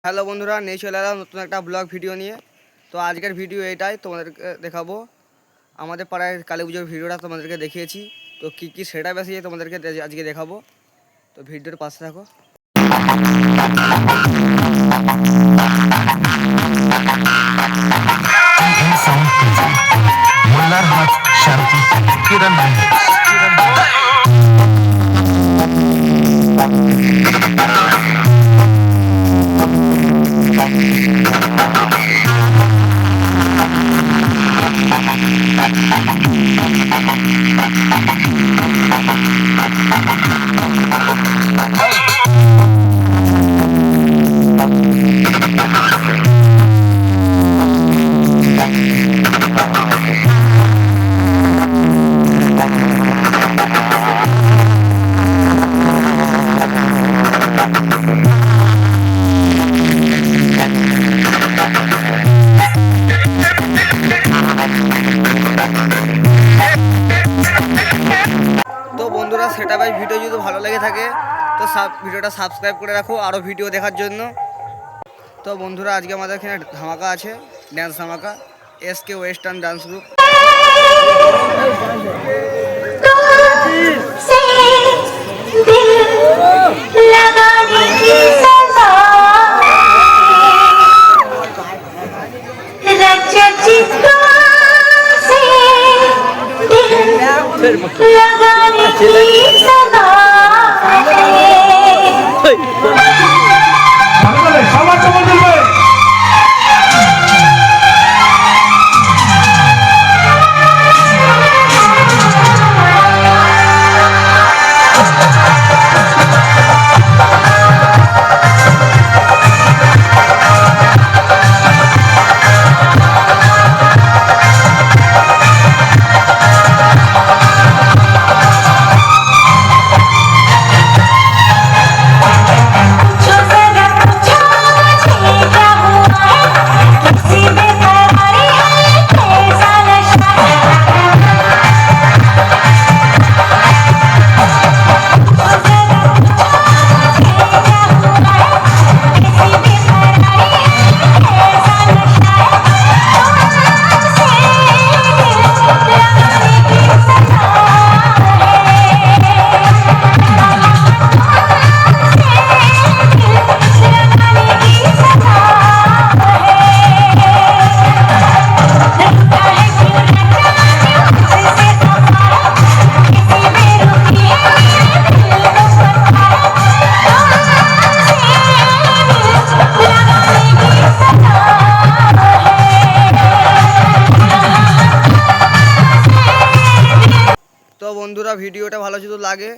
Hello বন্ধুরা, নিয়ে চলে এলাম নতুন একটা ব্লগ ভিডিও নিয়ে। তো আজকের ভিডিও এটাই তোমাদেরকে দেখাবো। আমাদের পাড়ায় কালী পুজোর ভিডিওটা তোমাদেরকে দেখিয়েছি। তো কী কী সেটা বেশি তোমাদেরকে আজকে দেখাবো। তো ভিডিওর পাশে থাকো। তো বন্ধুরা, সেটা ভাই ভিডিও যদি ভালো লেগে থাকে তো ভিডিওটা সাবস্ক্রাইব করে রাখো আরও ভিডিও দেখার জন্য। তো বন্ধুরা, আজকে আমাদের এখানে ধামাকা আছে, ড্যান্স ধামাকা, এসকে ওয়েস্টার্ন ডান্স গ্রুপ। তো বন্ধুরা, ভিডিওটা ভালো যদি লাগে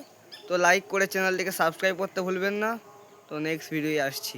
তো লাইক করে চ্যানেলটিকে সাবস্ক্রাইব করতে ভুলবেন না। তো নেক্সট ভিডিওয়ে আসছি।